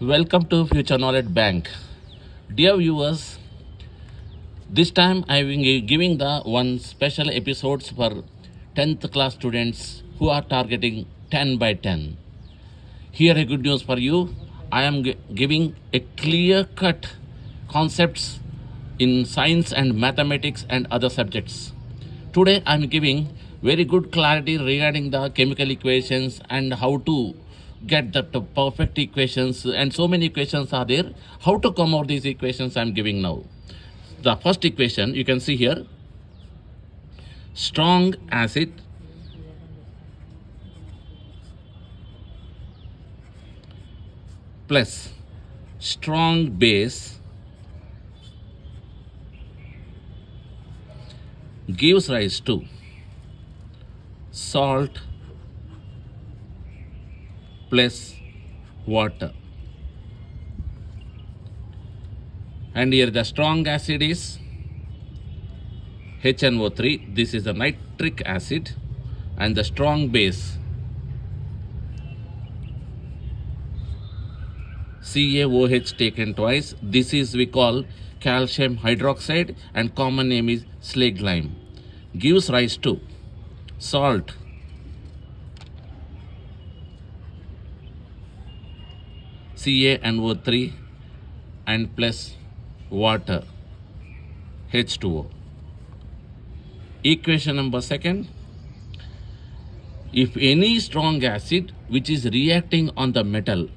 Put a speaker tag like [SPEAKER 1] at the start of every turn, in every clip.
[SPEAKER 1] Welcome to Future Knowledge Bank. Dear viewers, this time I will be giving the one special episodes for 10th class students who are targeting 10 by 10. Here a good news for you. I am giving a clear cut concepts in science and mathematics and other subjects. Today I am giving very good clarity regarding the chemical equations and how to get the perfect equations, and so many equations are there. How to come out these equations I am giving now. The first equation you can see here, strong acid plus strong base gives rise to salt plus water. And here the strong acid is HNO3. This is a nitric acid. And the strong base CaOH taken twice. This is we call calcium hydroxide, and common name is slag lime. Gives rise to salt CaNO3 and plus water H2O. Equation number second, if any strong acid which is reacting on the metal,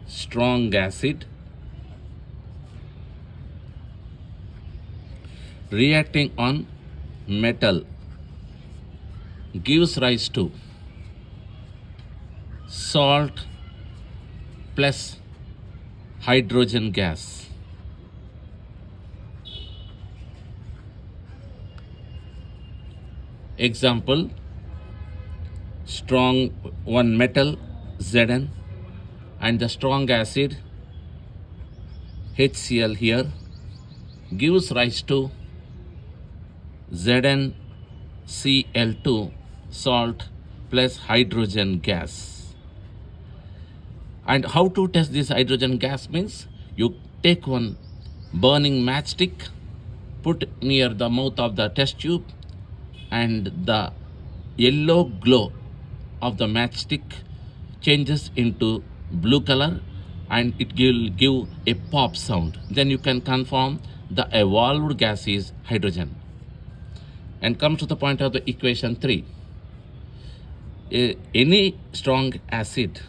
[SPEAKER 1] strong acid reacting on metal gives rise to salt plus hydrogen gas. Example, strong one metal Zn and the strong acid HCl here gives rise to ZnCl2 salt plus hydrogen gas. And how to test this hydrogen gas means, you take one burning matchstick, put near the mouth of the test tube, and the yellow glow of the matchstick changes into blue color and it will give a pop sound. Then you can confirm the evolved gas is hydrogen. And comes to the point of the equation 3. Any strong acid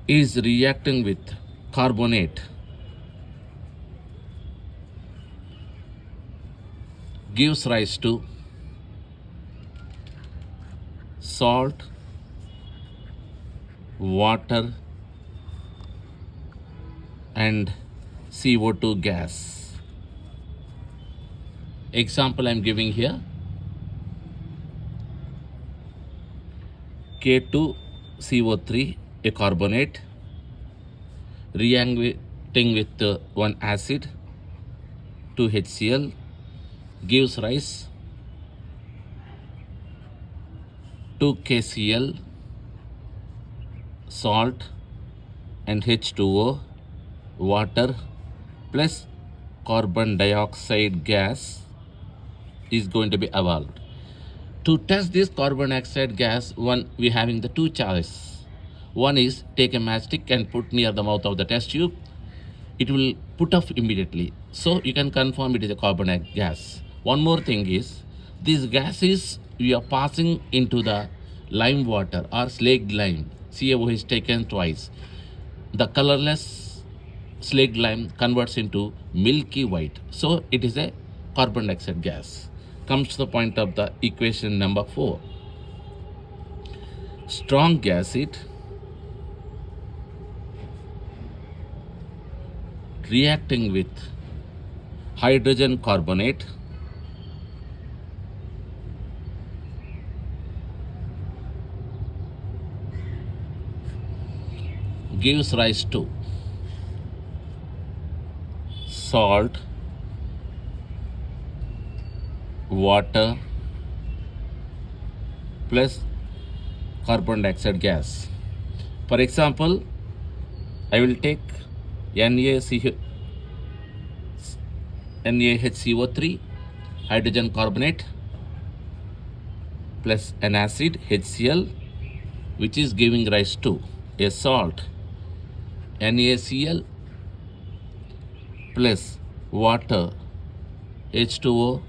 [SPEAKER 1] is reacting with carbonate gives rise to salt, water and CO2 gas. Example I am giving here, K2CO3, a carbonate reacting with one acid, 2HCl, gives rise to KCl, salt and H2O, water plus carbon dioxide gas is going to be evolved. To test this carbon dioxide gas, we having the two choices. One is take a matchstick and put near the mouth of the test tube. It will put off immediately. So you can confirm it is a carbon dioxide gas. One more thing is, these gases we are passing into the lime water or slag lime. CaO is taken twice. The colorless slag lime converts into milky white. So it is a carbon dioxide gas. Comes to the point of the equation number 4. Strong acid reacting with hydrogen carbonate gives rise to salt, water plus carbon dioxide gas. For example, I will take NaCO, NaHCO3 hydrogen carbonate plus an acid HCl, which is giving rise to a salt NaCl plus water H2O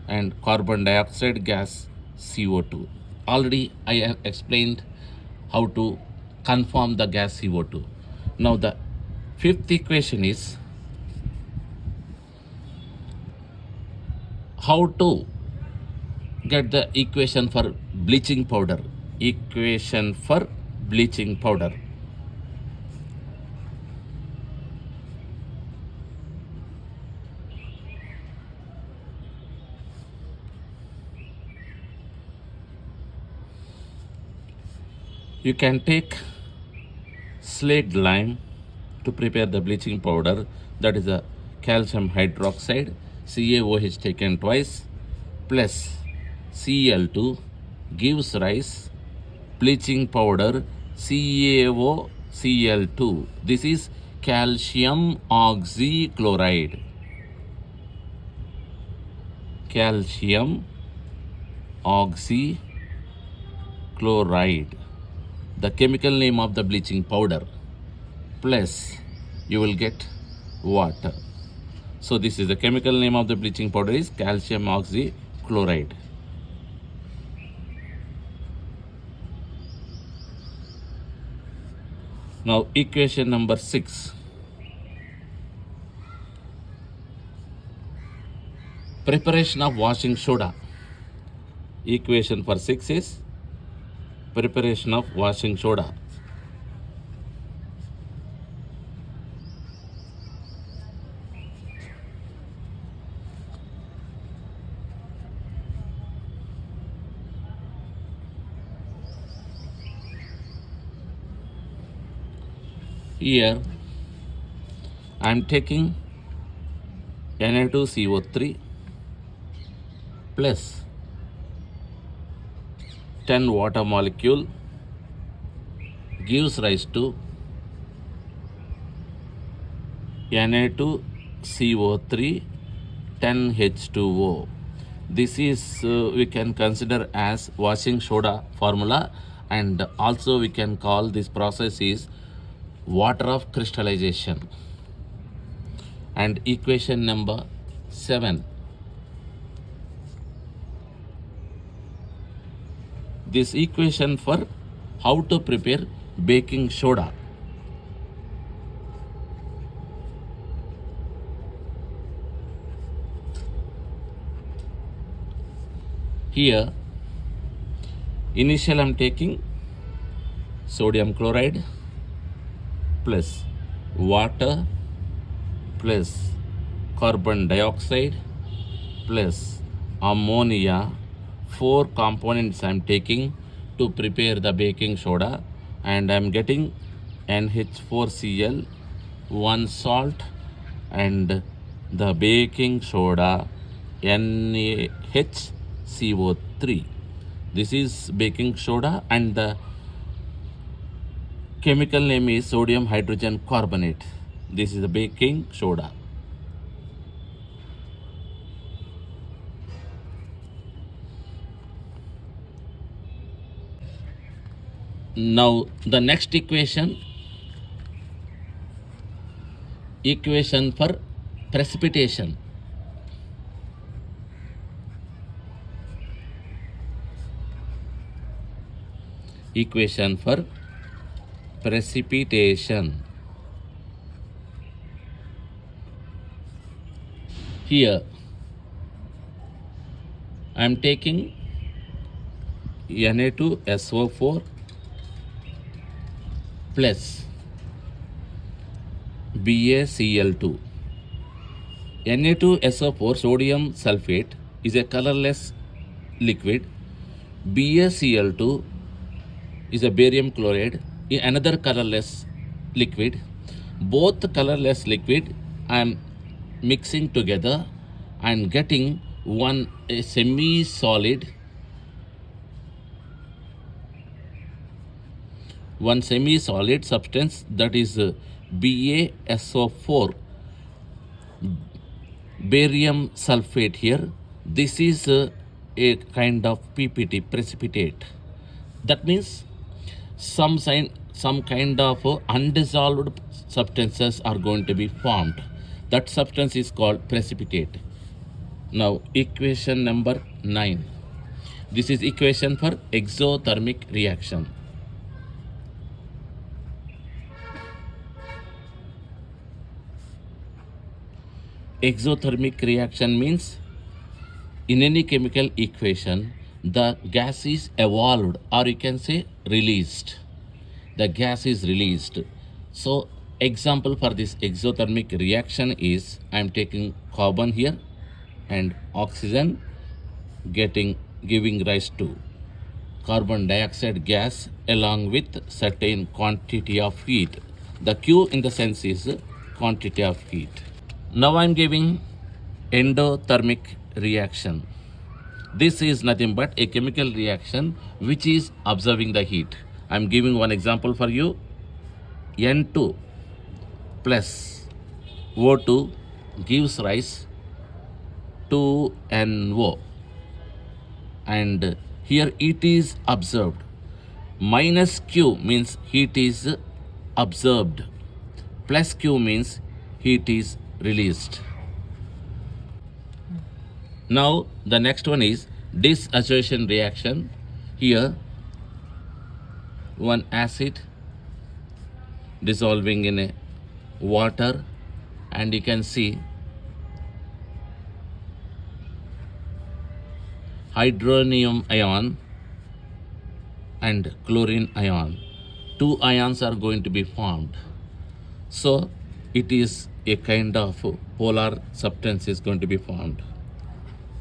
[SPEAKER 1] and carbon dioxide gas CO2. Already I have explained how to conform the gas CO2. Now the fifth equation is how to get the equation for bleaching powder. Equation for bleaching powder. You can take slaked lime to prepare the bleaching powder, that is a calcium hydroxide, CaOH taken twice, plus Cl2 gives rise bleaching powder CaOCl2. This is calcium oxychloride. Calcium oxychloride, the chemical name of the bleaching powder, plus you will get water. So this is the chemical name of the bleaching powder is calcium oxychloride. Now equation number 6. Preparation of washing soda. Equation for 6 is preparation of washing soda. Here I am taking Na2CO3 plus 10 water molecule gives rise to Na2CO3 10H2O. This is we can consider as washing soda formula, and also we can call this process is water of crystallization. And equation number 7. This equation for how to prepare baking soda. Here, initial I am taking sodium chloride plus water plus carbon dioxide plus ammonia. 4 components I am taking to prepare the baking soda, and I am getting NH4Cl, 1 salt, and the baking soda NaHCO3. This is baking soda, and the chemical name is sodium hydrogen carbonate. This is the baking soda. Now the next equation for precipitation. Equation for precipitation. Here I am taking Na2SO4 plus BaCl2. Na2SO4 sodium sulfate is a colorless liquid. BaCl2 is a barium chloride, another colorless liquid. Both colorless liquid I am mixing together and getting a semi-solid one semi-solid substance, that is BaSO4, barium sulfate here. This is a kind of PPT, precipitate. That means some kind of undissolved substances are going to be formed. That substance is called precipitate. Now equation number 9. This is equation for exothermic reaction. Exothermic reaction means in any chemical equation, the gas is evolved, or you can say released. The gas is released. So example for this exothermic reaction is, I am taking carbon here and oxygen giving rise to carbon dioxide gas along with certain quantity of heat. The Q in the sense is quantity of heat. Now I am giving endothermic reaction. This is nothing but a chemical reaction which is observing the heat. I am giving one example for you. N2 plus O2 gives rise to NO, and here heat is observed. Minus Q means heat is observed, plus Q means heat is released. Now the next one is dissociation reaction. Here one acid dissolving in a water, and you can see hydronium ion and chlorine ion. Two ions are going to be formed. So it is a kind of polar substance is going to be formed.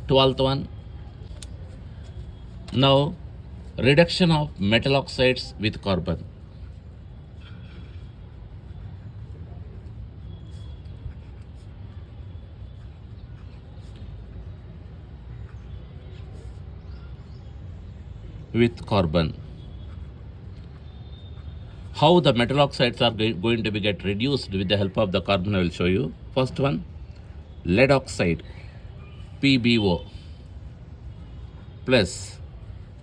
[SPEAKER 1] 12th one. Now reduction of metal oxides with carbon. With carbon. How the metal oxides are going to be get reduced with the help of the carbon, I will show you. First one, lead oxide, PbO, plus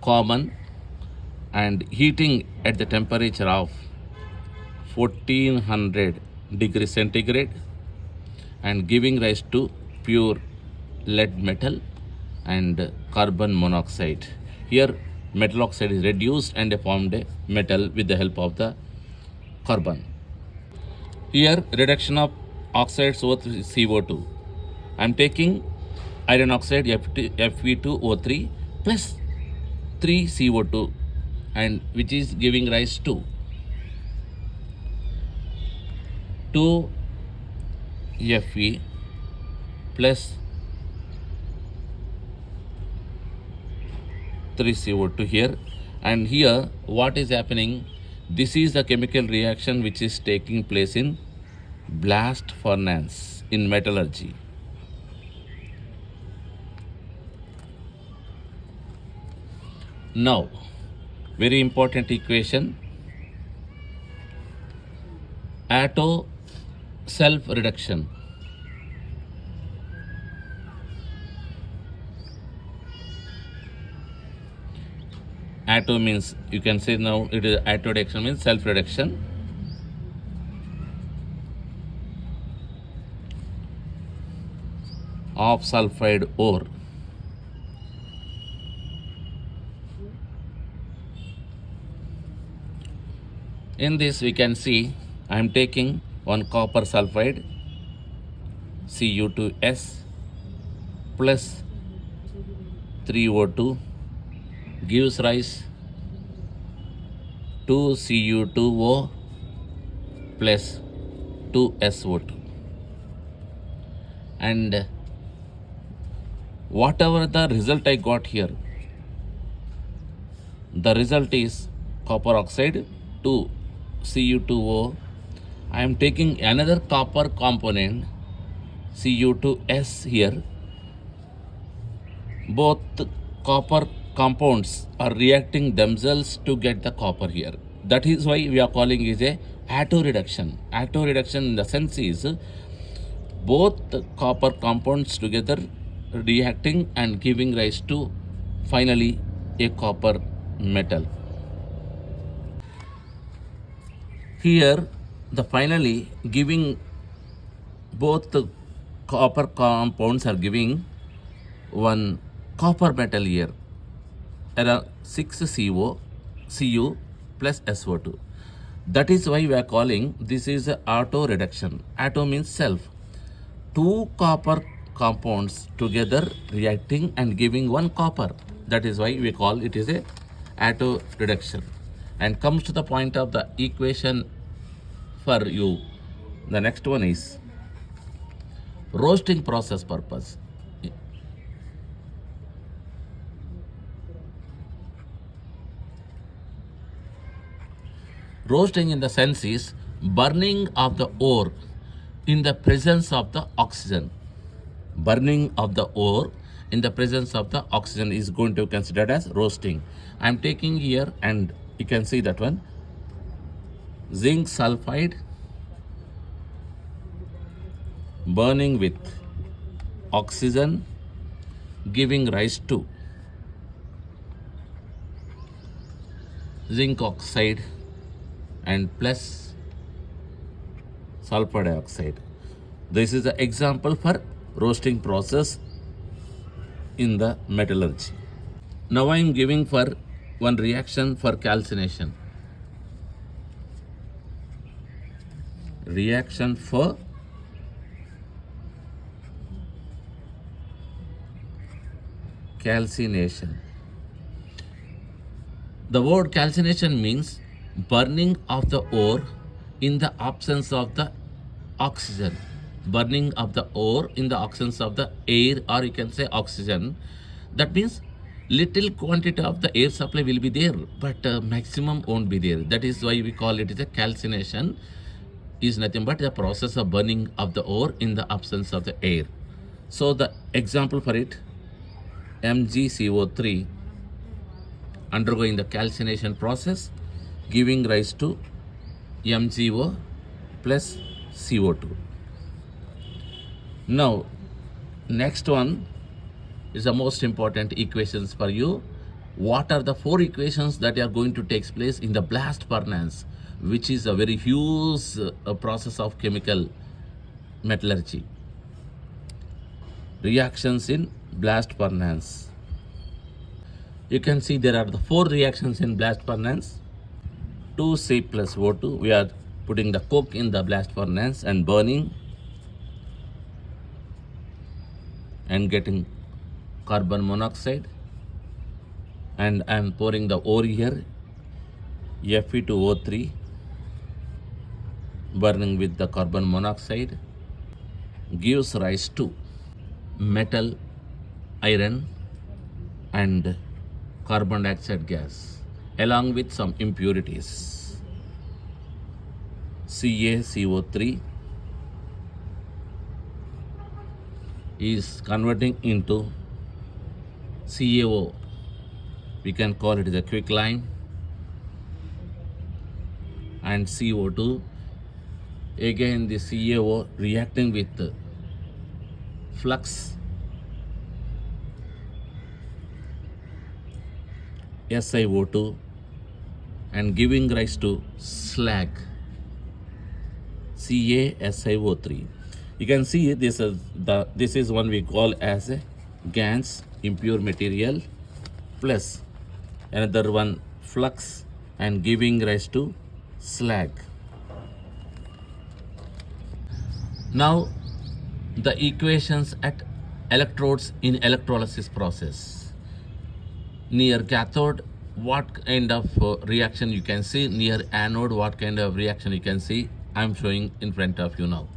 [SPEAKER 1] carbon, and heating at the temperature of 1400 degrees centigrade and giving rise to pure lead metal and carbon monoxide. Here metal oxide is reduced and formed a metal with the help of the carbon. Here reduction of oxides with CO2. I am taking iron oxide Fe2O3 plus 3 CO2, and which is giving rise to 2 Fe plus 3 CO2 here. And here what is happening, this is the chemical reaction which is taking place in blast furnace in metallurgy. Now very important equation, Atto self reduction. Atto means, you can say now it is Atto reduction means self reduction. Of sulfide ore. In this we can see I am taking one copper sulfide Cu2S plus 3O2 gives rise to Cu2O plus 2SO2, and whatever the result I got here, the result is copper oxide to Cu2O. I am taking another copper component Cu2S here. Both copper compounds are reacting themselves to get the copper here. That is why we are calling is a atto reduction. Atto reduction in the sense is both the copper compounds together reacting and giving rise to finally a copper metal. Here, the finally giving both the copper compounds are giving one copper metal here, around 6CO, Cu plus SO2. That is why we are calling this is a auto reduction. Auto means self. Two copper compounds together reacting and giving one copper. That is why we call it is a auto reduction. And comes to the point of the equation for you. The next one is roasting process purpose. Roasting in the sense is burning of the ore in the presence of the oxygen. Burning of the ore in the presence of the oxygen is going to be considered as roasting. I am taking here and you can see that one. Zinc sulfide burning with oxygen giving rise to zinc oxide and plus sulfur dioxide. This is the example for roasting process in the metallurgy. Now I am giving for one reaction for calcination. Reaction for calcination. The word calcination means burning of the ore in the absence of the oxygen. Burning of the ore in the absence of the air, or you can say oxygen. That means little quantity of the air supply will be there, but maximum won't be there. That is why we call it as a calcination. Is nothing but the process of burning of the ore in the absence of the air. So the example for it, MgCO3 undergoing the calcination process giving rise to MgO plus CO2. Now, next one is the most important equations for you. What are the four equations that are going to take place in the blast furnace, which is a very huge process of chemical metallurgy. Reactions in blast furnace. You can see there are the four reactions in blast furnace. 2C plus O2. We are putting the coke in the blast furnace and burning and getting carbon monoxide. And I am pouring the ore here, Fe2O3, burning with the carbon monoxide, gives rise to metal, iron, and carbon dioxide gas, along with some impurities. CaCO3 is converting into CaO. We can call it as a quicklime, and CO2. Again, the CaO reacting with the flux, SiO2, and giving rise to slag, CaSiO3. You can see this is one we call as a GANS, impure material, plus another one flux and giving rise to slag. Now the equations at electrodes in electrolysis process. Near cathode, what kind of reaction you can see. Near anode, what kind of reaction you can see. I'm showing in front of you now.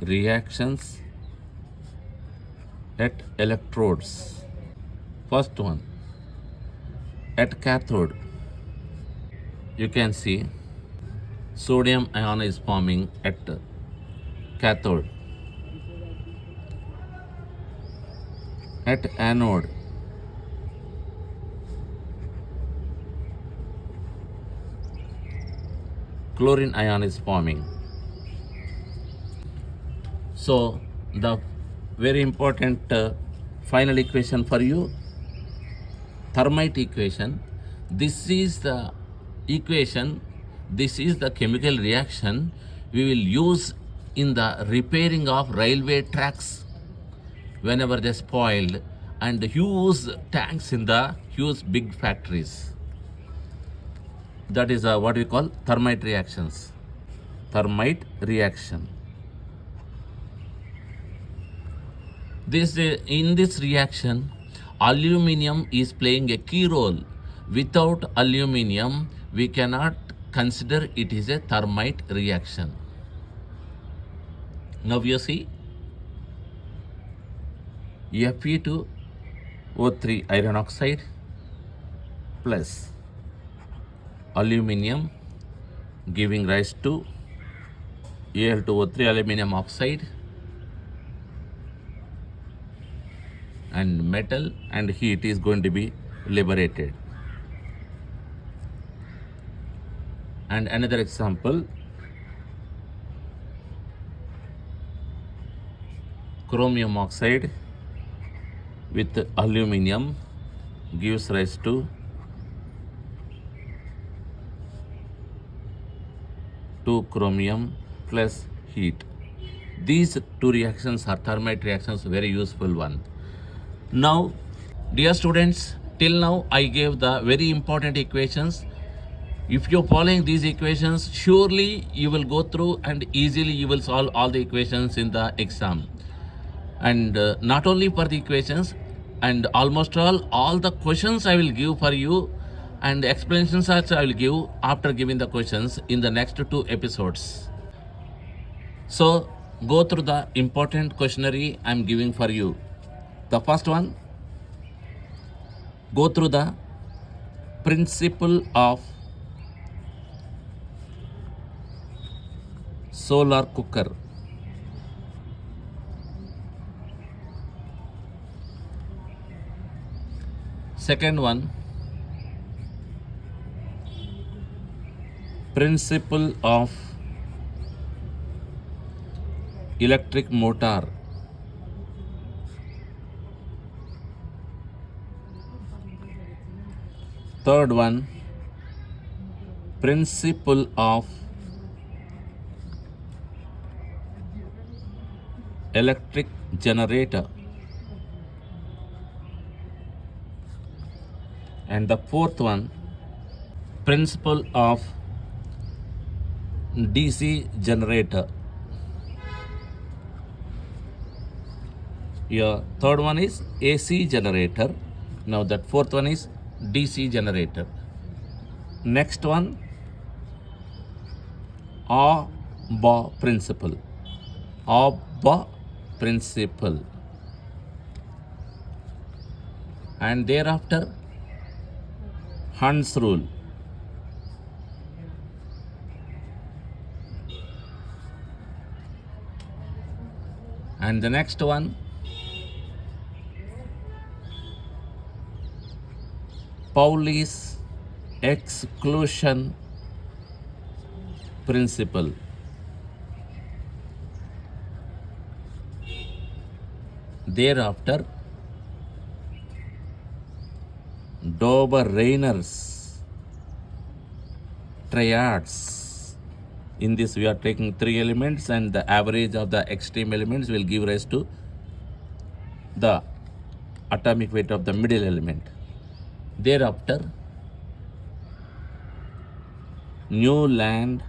[SPEAKER 1] Reactions at electrodes. First one, at cathode, you can see sodium ion is forming at cathode. At anode, chlorine ion is forming. So the very important final equation for you, thermite equation. This is the equation, this is the chemical reaction we will use in the repairing of railway tracks whenever they spoiled, and huge tanks in the huge big factories. That is what we call thermite reactions. Thermite reaction. In this reaction, aluminium is playing a key role. Without aluminium, we cannot consider it is a thermite reaction. Now you see, Fe2O3 iron oxide plus aluminium giving rise to Al2O3 aluminum oxide and metal, and heat is going to be liberated. And another example, chromium oxide with aluminium gives rise to 2 chromium plus heat. These two reactions are thermite reactions, very useful one. Now, dear students, till now I gave the very important equations. If you're following these equations, surely you will go through and easily you will solve all the equations in the exam. And not only for the equations, and almost all the questions I will give for you, and explanations also I will give after giving the questions in the next 2 episodes. So go through the important questionnaire I am giving for you. The first one, go through the principle of solar cooker. Second one, principle of electric motor. Third one, principle of electric generator. And the fourth one, principle of DC generator. Your third one is AC generator. Now that fourth one is DC generator. Next one, Auber principle. Auber principle. And thereafter, Hund's rule. And the next one, Pauli's exclusion principle. Thereafter, Dober-Rainer's triads. In this we are taking 3 elements, and the average of the extreme elements will give rise to the atomic weight of the middle element. Thereafter, Newland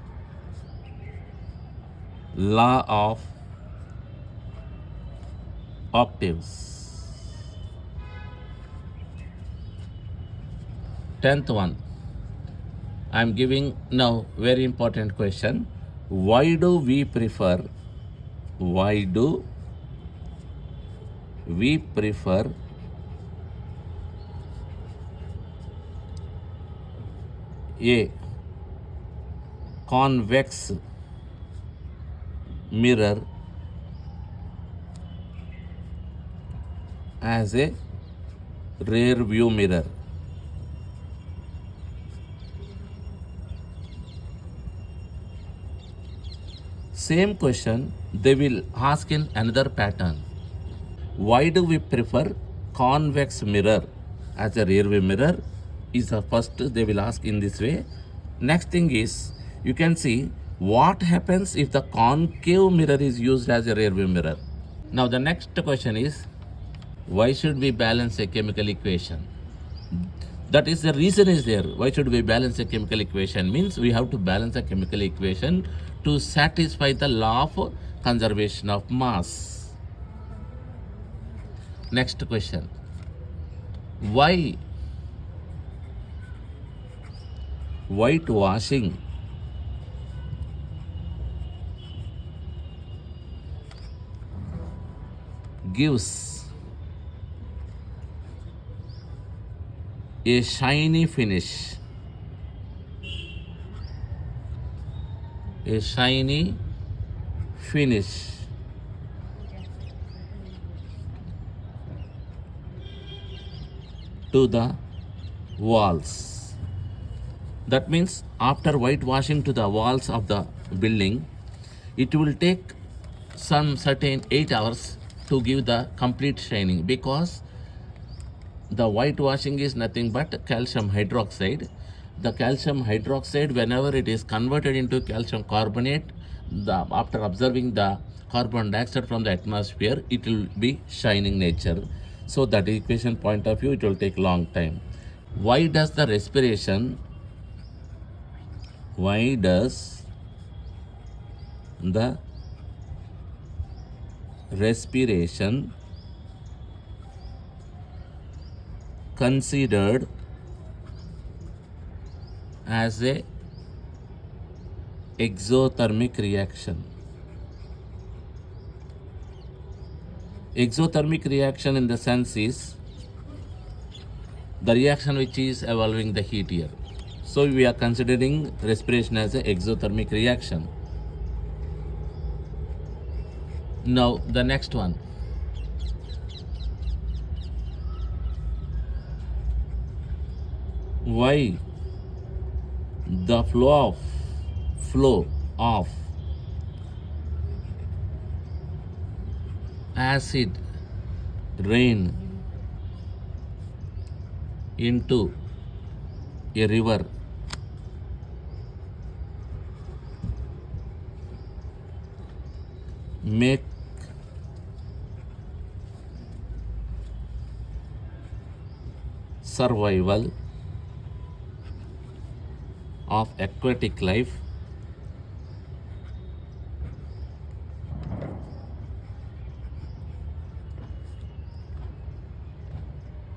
[SPEAKER 1] law of octaves. 10th one, I am giving now very important question. Why do we prefer a convex mirror as a rear view mirror? same question they will ask in another pattern. Why do we prefer convex mirror as a rear view mirror? Is the first they will ask in this way. Next thing is, you can see what happens if the concave mirror is used as a rear view mirror. Now the next question is, why should we balance a chemical equation? That is the reason is there. Why should we balance a chemical equation? Means we have to balance a chemical equation to satisfy the law of conservation of mass. Next question. Why whitewashing gives a shiny finish? A shiny finish to the walls. That means after whitewashing to the walls of the building, it will take some certain 8 hours to give the complete shining, because the whitewashing is nothing but calcium hydroxide. The calcium hydroxide, whenever it is converted into calcium carbonate, after observing the carbon dioxide from the atmosphere, it will be shining nature. So that equation point of view, it will take long time. Why does the respiration considered as a exothermic reaction? Exothermic reaction in the sense is the reaction which is evolving the heat here. So we are considering respiration as an exothermic reaction. Now the next one. Why the flow of acid rain into a river make survival of aquatic life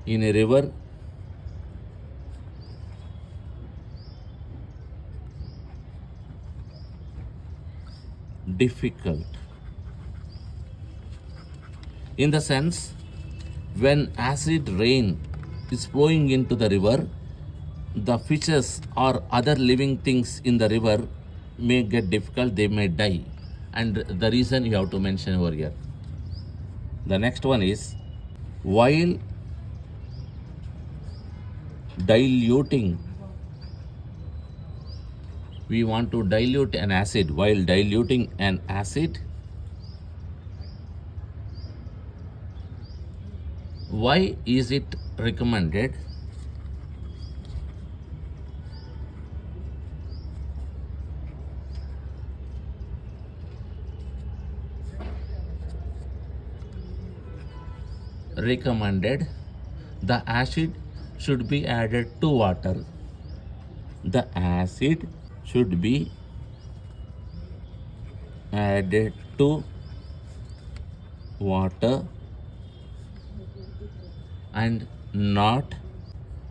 [SPEAKER 1] in a river difficult? In the sense, when acid rain is flowing into the river, the fishes or other living things in the river may get difficult, they may die. And the reason you have to mention over here. The next one is, while diluting, we want to dilute an acid. While diluting an acid, why is it recommended the acid should be added to water? The acid should be added to water and not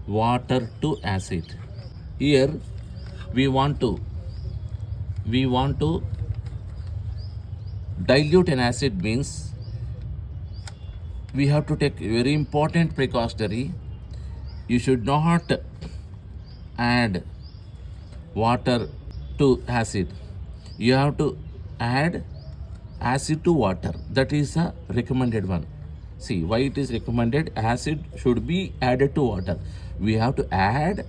[SPEAKER 1] water to acid. Here we want to dilute an acid, means we have to take very important precautionary. You should not add water to acid. You have to add acid to water. That is a recommended one. See why it is recommended. Acid should be added to water. We have to add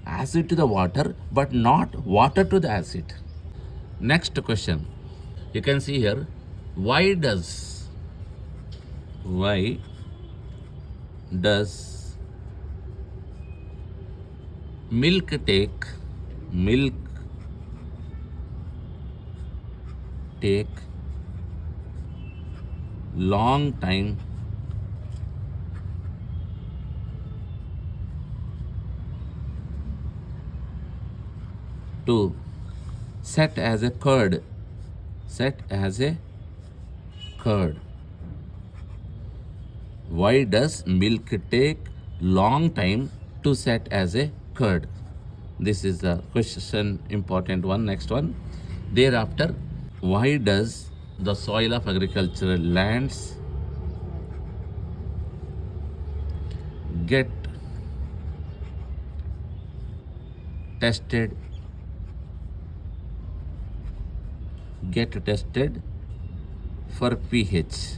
[SPEAKER 1] acid to the water, but not water to the acid. Next question. You can see here, why does milk take long time to set as a curd? Why does milk take long time to set as a curd? This is the question, important one. Next one. Thereafter, why does the soil of agricultural lands get tested for pH?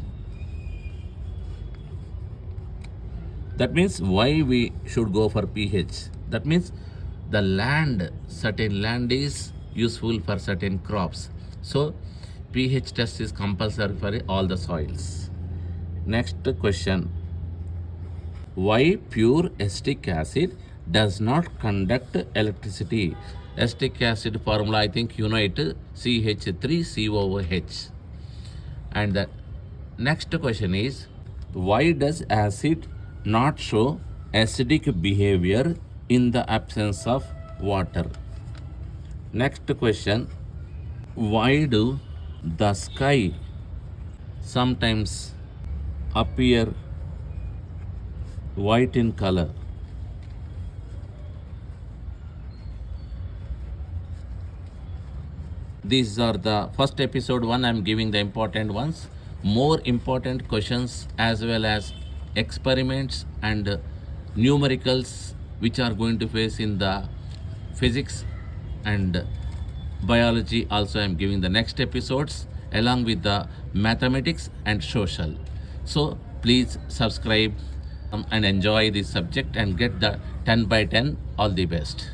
[SPEAKER 1] That means why we should go for pH. That means certain land is useful for certain crops. So pH test is compulsory for all the soils. Next question. Why pure acetic acid does not conduct electricity? Acetic acid formula, I think you know it, CH3COOH. And the next question is, why does acid not show acidic behavior in the absence of water? Next question, why do the sky sometimes appear white in color? These are the first episode one. I'm giving the important ones. More important questions as well as experiments and numericals which are going to face in the physics and biology. Also, I'm giving the next episodes along with the mathematics and social. So please subscribe and enjoy this subject and get the 10 by 10. All the best.